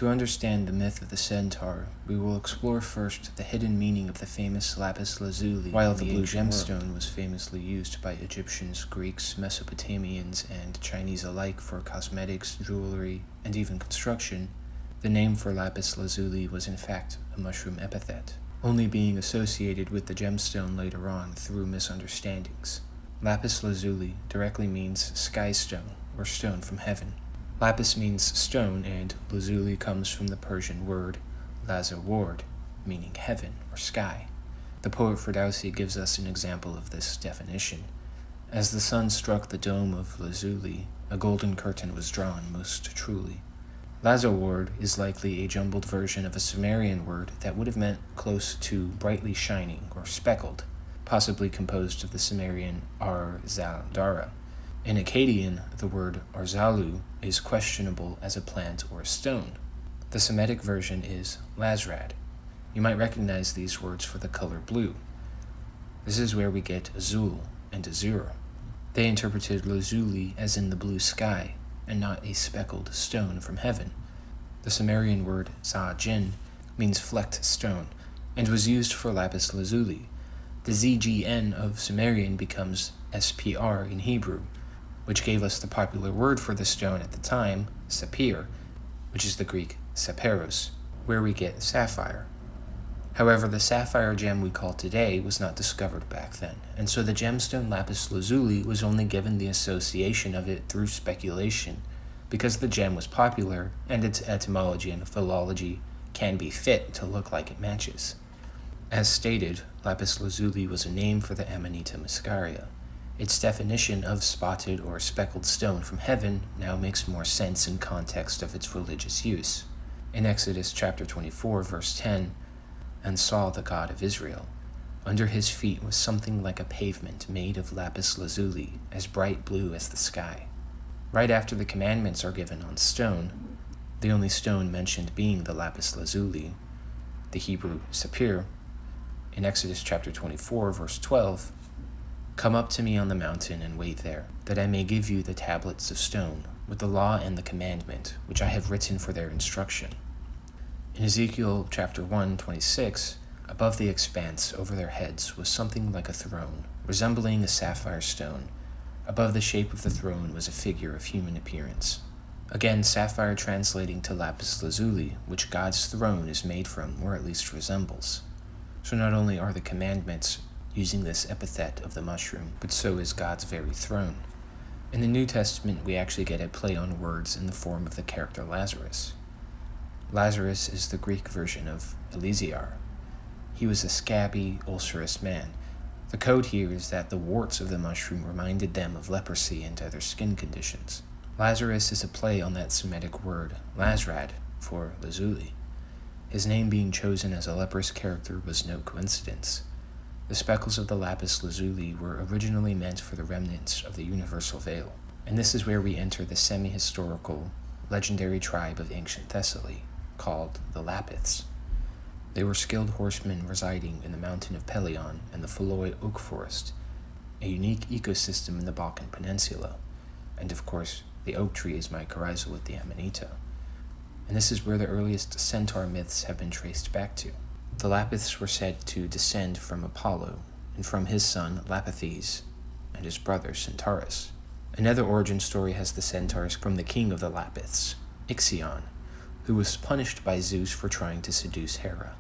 To understand the myth of the Centaur, we will explore first the hidden meaning of the famous Lapis Lazuli. While the blue gemstone was famously used by Egyptians, Greeks, Mesopotamians, and Chinese alike for cosmetics, jewelry, and even construction, the name for Lapis Lazuli was in fact a mushroom epithet, only being associated with the gemstone later on through misunderstandings. Lapis Lazuli directly means sky stone, or stone from heaven. Lapis means stone, and lazuli comes from the Persian word lazar-ward, meaning heaven or sky. The poet Ferdowsi gives us an example of this definition. As the sun struck the dome of lazuli, a golden curtain was drawn most truly. Lazar-ward is likely a jumbled version of a Sumerian word that would have meant close to brightly shining or speckled, possibly composed of the Sumerian ar-zal-dara. In Akkadian, the word arzalu is questionable as a plant or a stone. The Semitic version is lazrad. You might recognize these words for the color blue. This is where we get azul and azura. They interpreted lazuli as in the blue sky, and not a speckled stone from heaven. The Sumerian word za-jin means flecked stone, and was used for lapis lazuli. The zgn of Sumerian becomes spr in Hebrew, which gave us the popular word for the stone at the time, sapphire, which is the Greek sapphairos, where we get sapphire. However, the sapphire gem we call today was not discovered back then, and so the gemstone lapis lazuli was only given the association of it through speculation, because the gem was popular and its etymology and philology can be fit to look like it matches. As stated, lapis lazuli was a name for the Amanita muscaria. Its definition of spotted or speckled stone from heaven now makes more sense in context of its religious use. In Exodus chapter 24, verse 10, "And saw the God of Israel. Under his feet was something like a pavement made of lapis lazuli, as bright blue as the sky." Right after the commandments are given on stone, the only stone mentioned being the lapis lazuli, the Hebrew sapphire, in Exodus chapter 24, verse 12, "Come up to me on the mountain and wait there, that I may give you the tablets of stone, with the law and the commandment, which I have written for their instruction." In Ezekiel chapter 1:26, above the expanse over their heads was something like a throne, resembling a sapphire stone. Above the shape of the throne was a figure of human appearance. Again, sapphire translating to lapis lazuli, which God's throne is made from, or at least resembles. So not only are the commandments using this epithet of the mushroom, but so is God's very throne. In the New Testament, we actually get a play on words in the form of the character Lazarus. Lazarus is the Greek version of Eleazar. He was a scabby, ulcerous man. The code here is that the warts of the mushroom reminded them of leprosy and other skin conditions. Lazarus is a play on that Semitic word, lazrad, for lazuli. His name being chosen as a leprous character was no coincidence. The speckles of the lapis lazuli were originally meant for the remnants of the universal veil, and this is where we enter the semi-historical, legendary tribe of ancient Thessaly, called the Lapiths. They were skilled horsemen residing in the mountain of Pelion and the Pholoy oak forest, a unique ecosystem in the Balkan Peninsula, and of course, the oak tree is mycorrhizal with the Amanita. And this is where the earliest Centaur myths have been traced back to. The Lapiths were said to descend from Apollo, and from his son Lapithes, and his brother Centaurus. Another origin story has the Centaurs from the king of the Lapiths, Ixion, who was punished by Zeus for trying to seduce Hera.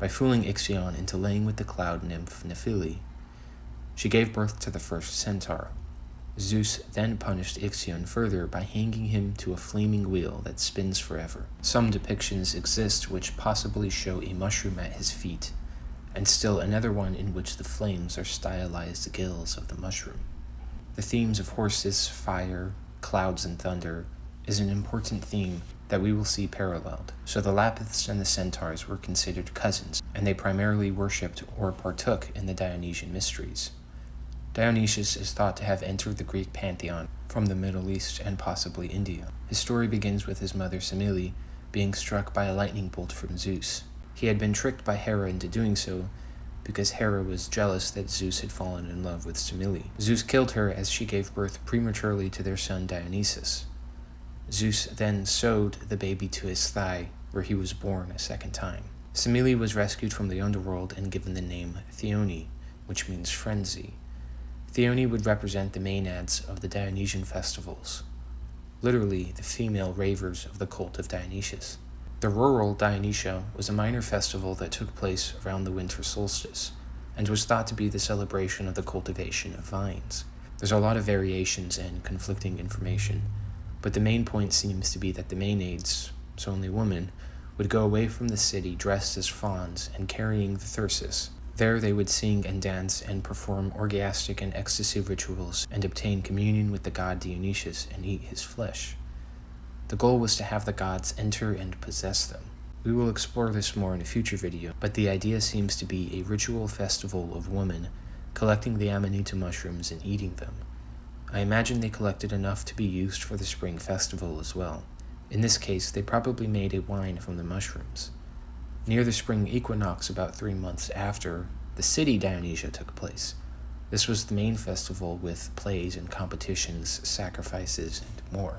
By fooling Ixion into laying with the cloud nymph Nephili, she gave birth to the first Centaur. Zeus then punished Ixion further by hanging him to a flaming wheel that spins forever. Some depictions exist which possibly show a mushroom at his feet, and still another one in which the flames are stylized gills of the mushroom. The themes of horses, fire, clouds, and thunder is an important theme that we will see paralleled. So the Lapiths and the Centaurs were considered cousins, and they primarily worshipped or partook in the Dionysian mysteries. Dionysius is thought to have entered the Greek pantheon from the Middle East and possibly India. His story begins with his mother Semele being struck by a lightning bolt from Zeus. He had been tricked by Hera into doing so because Hera was jealous that Zeus had fallen in love with Semele. Zeus killed her as she gave birth prematurely to their son Dionysus. Zeus then sewed the baby to his thigh, where he was born a second time. Semele was rescued from the underworld and given the name Thyone, which means frenzy. Thyone would represent the maenads of the Dionysian festivals, literally the female ravers of the cult of Dionysius. The rural Dionysia was a minor festival that took place around the winter solstice, and was thought to be the celebration of the cultivation of vines. There's a lot of variations and conflicting information, but the main point seems to be that the maenads, so only women, would go away from the city dressed as fauns and carrying the thyrsus. There they would sing and dance and perform orgiastic and ecstasy rituals and obtain communion with the god Dionysius and eat his flesh. The goal was to have the gods enter and possess them. We will explore this more in a future video, but the idea seems to be a ritual festival of women collecting the amanita mushrooms and eating them. I imagine they collected enough to be used for the spring festival as well. In this case, they probably made a wine from the mushrooms. Near the spring equinox, about 3 months after the city Dionysia took place, this was the main festival with plays and competitions, sacrifices, and more.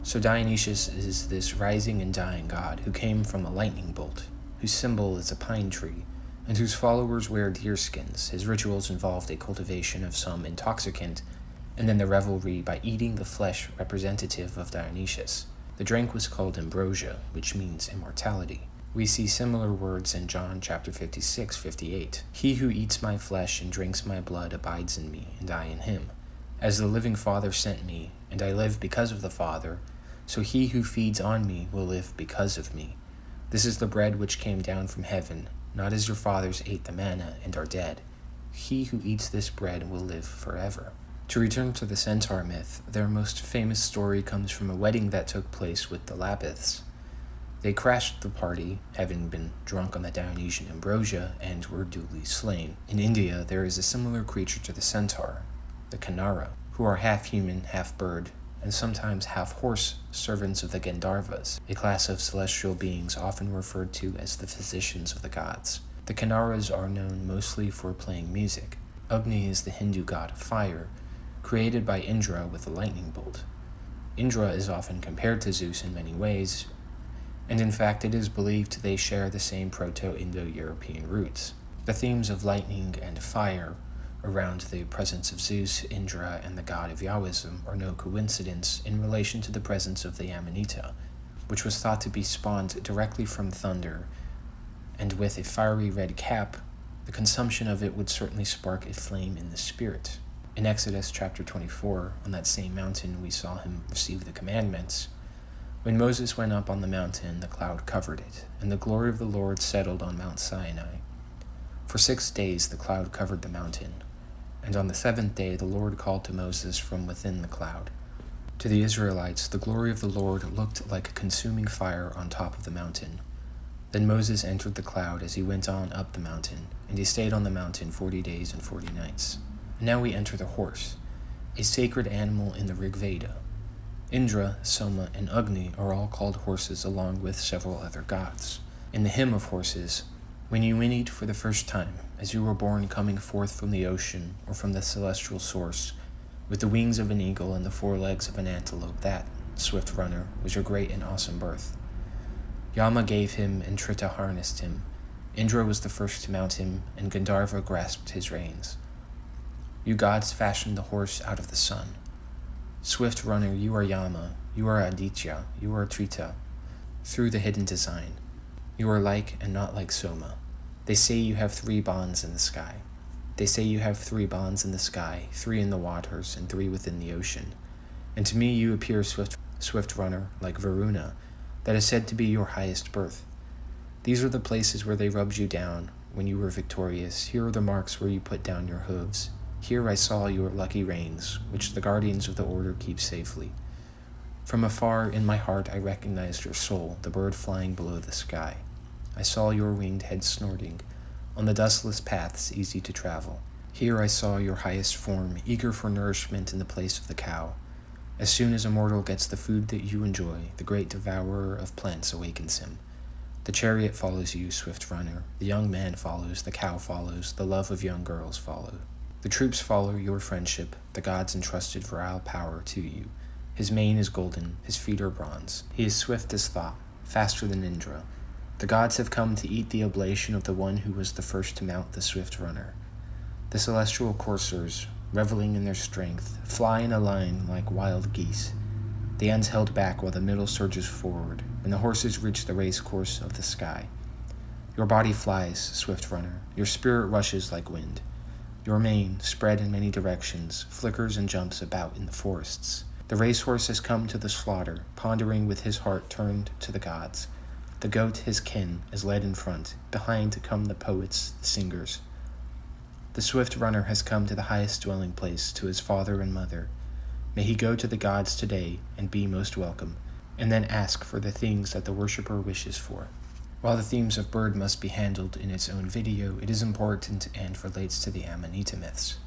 So Dionysius is this rising and dying god who came from a lightning bolt, whose symbol is a pine tree, and whose followers wear deerskins. His rituals involved a cultivation of some intoxicant, and then the revelry by eating the flesh representative of Dionysius. The drink was called ambrosia, which means immortality. We see similar words in John chapter 56:58. He who eats my flesh and drinks my blood abides in me, and I in him. As the living Father sent me, and I live because of the Father, so he who feeds on me will live because of me. This is the bread which came down from heaven, not as your fathers ate the manna and are dead. He who eats this bread will live forever. To return to the Centaur myth, their most famous story comes from a wedding that took place with the Lapiths. They crashed the party, having been drunk on the Dionysian ambrosia, and were duly slain. In India, there is a similar creature to the Centaur, the Kanara, who are half human, half bird, and sometimes half horse servants of the Gandharvas, a class of celestial beings often referred to as the physicians of the gods. The Kanaras are known mostly for playing music. Agni is the Hindu god of fire, created by Indra with a lightning bolt. Indra is often compared to Zeus in many ways, and in fact it is believed they share the same Proto-Indo-European roots. The themes of lightning and fire around the presence of Zeus, Indra, and the god of Yahwism are no coincidence in relation to the presence of the Amanita, which was thought to be spawned directly from thunder, and with a fiery red cap, the consumption of it would certainly spark a flame in the spirit. In Exodus chapter 24, on that same mountain we saw him receive the commandments. When Moses went up on the mountain, the cloud covered it, and the glory of the Lord settled on Mount Sinai. For 6 days the cloud covered the mountain, and on the 7th day the Lord called to Moses from within the cloud. To the Israelites, the glory of the Lord looked like a consuming fire on top of the mountain. Then Moses entered the cloud as he went on up the mountain, and he stayed on the mountain 40 days and 40 nights. And now we enter the horse, a sacred animal in the Rig Veda. Indra, Soma, and Agni are all called horses along with several other gods. In the hymn of horses, when you whinnied for the first time, as you were born coming forth from the ocean or from the celestial source, with the wings of an eagle and the 4 legs of an antelope, that, swift runner, was your great and awesome birth. Yama gave him and Trita harnessed him. Indra was the first to mount him, and Gandharva grasped his reins. You gods fashioned the horse out of the sun. Swift runner, you are Yama, you are Aditya, you are Trita, through the hidden design. You are like and not like Soma. They say you have 3 bonds in the sky. They say you have 3 bonds in the sky, 3 in the waters, and 3 within the ocean. And to me you appear, swift runner, like Varuna, that is said to be your highest birth. These are the places where they rubbed you down when you were victorious. Here are the marks where you put down your hooves. Here I saw your lucky reins, which the guardians of the order keep safely. From afar, in my heart, I recognized your soul, the bird flying below the sky. I saw your winged head snorting, on the dustless paths easy to travel. Here I saw your highest form, eager for nourishment in the place of the cow. As soon as a mortal gets the food that you enjoy, the great devourer of plants awakens him. The chariot follows you, swift runner. The young man follows, the cow follows, the love of young girls follow. The troops follow your friendship, the gods entrusted virile power to you. His mane is golden, his feet are bronze. He is swift as thought, faster than Indra. The gods have come to eat the oblation of the one who was the first to mount the swift runner. The celestial coursers, reveling in their strength, fly in a line like wild geese, the ends held back while the middle surges forward, and the horses reach the race course of the sky. Your body flies, swift runner. Your spirit rushes like wind. Your mane, spread in many directions, flickers and jumps about in the forests. The racehorse has come to the slaughter, pondering with his heart turned to the gods. The goat, his kin, is led in front. Behind come the poets, the singers. The swift runner has come to the highest dwelling place, to his father and mother. May he go to the gods today and be most welcome, and then ask for the things that the worshipper wishes for. While the themes of bird must be handled in its own video, it is important and relates to the Amanita myths.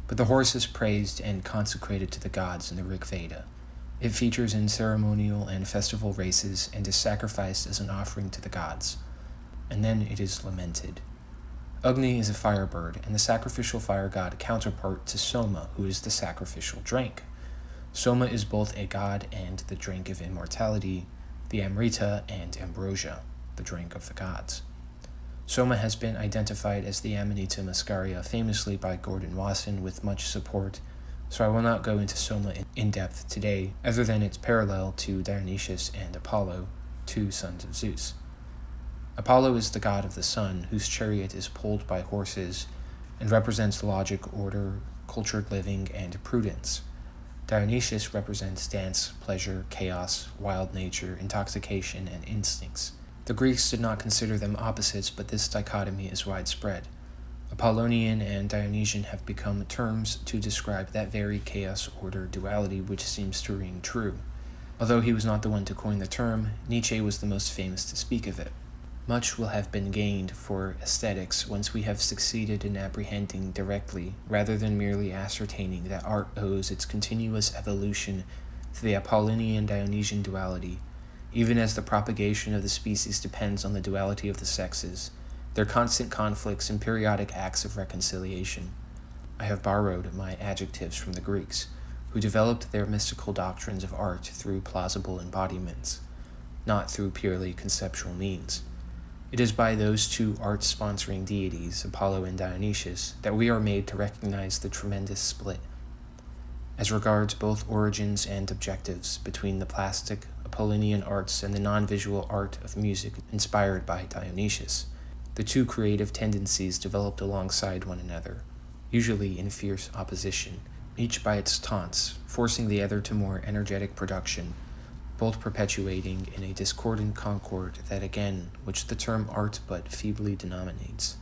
But the horse is praised and consecrated to the gods in the Rig Veda. It features in ceremonial and festival races and is sacrificed as an offering to the gods. And then it is lamented. Agni is a firebird and the sacrificial fire god counterpart to Soma, who is the sacrificial drink. Soma is both a god and the drink of immortality, the Amrita and ambrosia, the drink of the gods. Soma has been identified as the Amanita muscaria famously by Gordon Wasson with much support, so I will not go into Soma in depth today, other than its parallel to Dionysius and Apollo, two sons of Zeus. Apollo is the god of the sun, whose chariot is pulled by horses and represents logic, order, cultured living, and prudence. Dionysius represents dance, pleasure, chaos, wild nature, intoxication, and instincts. The Greeks did not consider them opposites, but this dichotomy is widespread. Apollonian and Dionysian have become terms to describe that very chaos-order duality which seems to ring true. Although he was not the one to coin the term, Nietzsche was the most famous to speak of it. Much will have been gained for aesthetics once we have succeeded in apprehending directly, rather than merely ascertaining, that art owes its continuous evolution to the Apollonian-Dionysian duality, even as the propagation of the species depends on the duality of the sexes, their constant conflicts and periodic acts of reconciliation. I have borrowed my adjectives from the Greeks, who developed their mystical doctrines of art through plausible embodiments, not through purely conceptual means. It is by those two art-sponsoring deities, Apollo and Dionysius, that we are made to recognize the tremendous split, as regards both origins and objectives, between the plastic Apollonian arts and the non-visual art of music inspired by Dionysius. The two creative tendencies developed alongside one another, usually in fierce opposition, each by its taunts, forcing the other to more energetic production, both perpetuating in a discordant concord that again, which the term art but feebly denominates,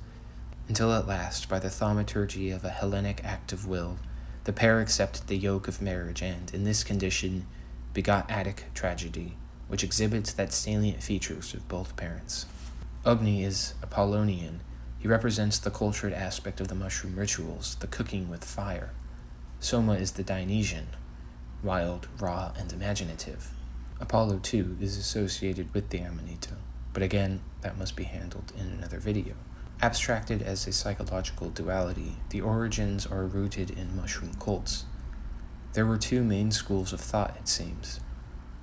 until at last, by the thaumaturgy of a Hellenic act of will, the pair accepted the yoke of marriage and, in this condition, begot Attic tragedy, which exhibits that salient features of both parents. Agni is Apollonian. He represents the cultured aspect of the mushroom rituals, the cooking with fire. Soma is the Dionysian, wild, raw, and imaginative. Apollo, too, is associated with the Amanita, but again, that must be handled in another video. Abstracted as a psychological duality, the origins are rooted in mushroom cults. There were two main schools of thought, it seems.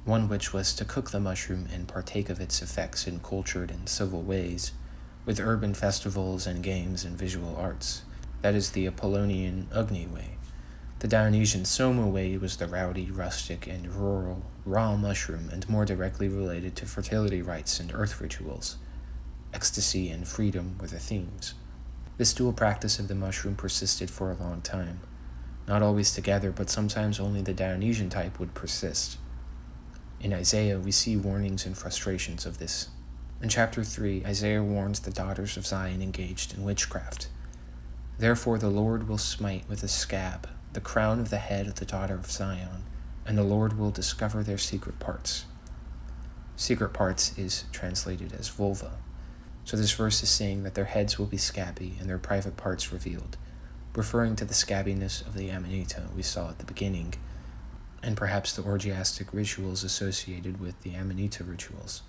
One which was to cook the mushroom and partake of its effects in cultured and civil ways, with urban festivals and games and visual arts. That is the Apollonian Agni way. The Dionysian Soma way was the rowdy, rustic, and rural, raw mushroom, and more directly related to fertility rites and earth rituals. Ecstasy and freedom were the themes. This dual practice of the mushroom persisted for a long time. Not always together, but sometimes only the Dionysian type would persist. In Isaiah, we see warnings and frustrations of this. In chapter 3, Isaiah warns the daughters of Zion engaged in witchcraft. Therefore the Lord will smite with a scab the crown of the head of the daughter of Zion, and the Lord will discover their secret parts. Secret parts is translated as vulva. So this verse is saying that their heads will be scabby and their private parts revealed, referring to the scabbiness of the Amanita we saw at the beginning, and perhaps the orgiastic rituals associated with the Amanita rituals.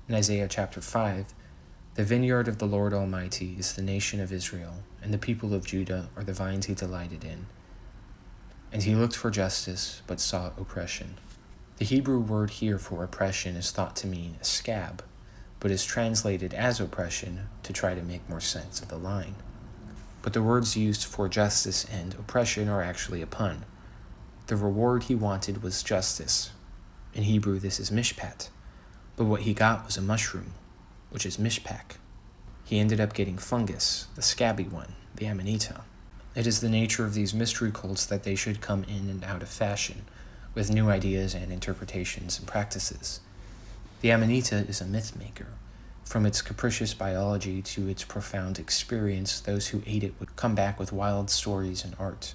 In Isaiah chapter 5, the vineyard of the Lord Almighty is the nation of Israel, and the people of Judah are the vines he delighted in. And he looked for justice, but saw oppression. The Hebrew word here for oppression is thought to mean a scab, but is translated as oppression to try to make more sense of the line. But the words used for justice and oppression are actually a pun. The reward he wanted was justice. In Hebrew, this is mishpat, but what he got was a mushroom, which is mishpak. He ended up getting fungus, the scabby one, the amanita. It is the nature of these mystery cults that they should come in and out of fashion, with new ideas and interpretations and practices. The amanita is a myth maker. From its capricious biology to its profound experience, those who ate it would come back with wild stories and art.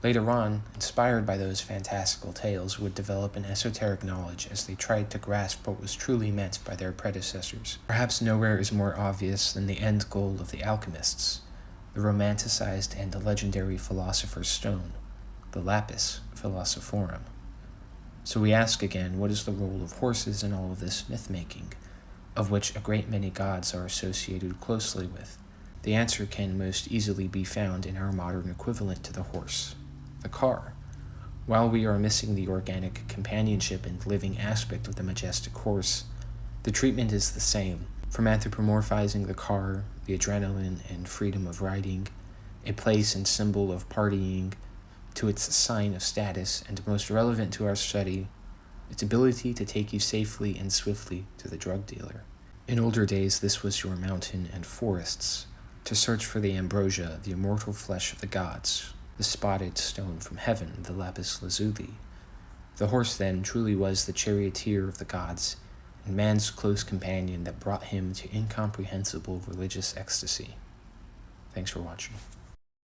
Later on, inspired by those fantastical tales, would develop an esoteric knowledge as they tried to grasp what was truly meant by their predecessors. Perhaps nowhere is more obvious than the end goal of the alchemists, the romanticized and legendary philosopher's stone, the Lapis Philosophorum. So we ask again, what is the role of horses in all of this myth-making, of which a great many gods are associated closely with? The answer can most easily be found in our modern equivalent to the horse, the car. While we are missing the organic companionship and living aspect of the majestic horse, the treatment is the same. From anthropomorphizing the car, the adrenaline and freedom of riding, a place and symbol of partying, to its sign of status, and most relevant to our study, its ability to take you safely and swiftly to the drug dealer. In older days, this was your mountain and forests, to search for the ambrosia, the immortal flesh of the gods, the spotted stone from heaven, the Lapis Lazuli. The horse, then, truly was the charioteer of the gods, and man's close companion that brought him to incomprehensible religious ecstasy. Thanks for watching.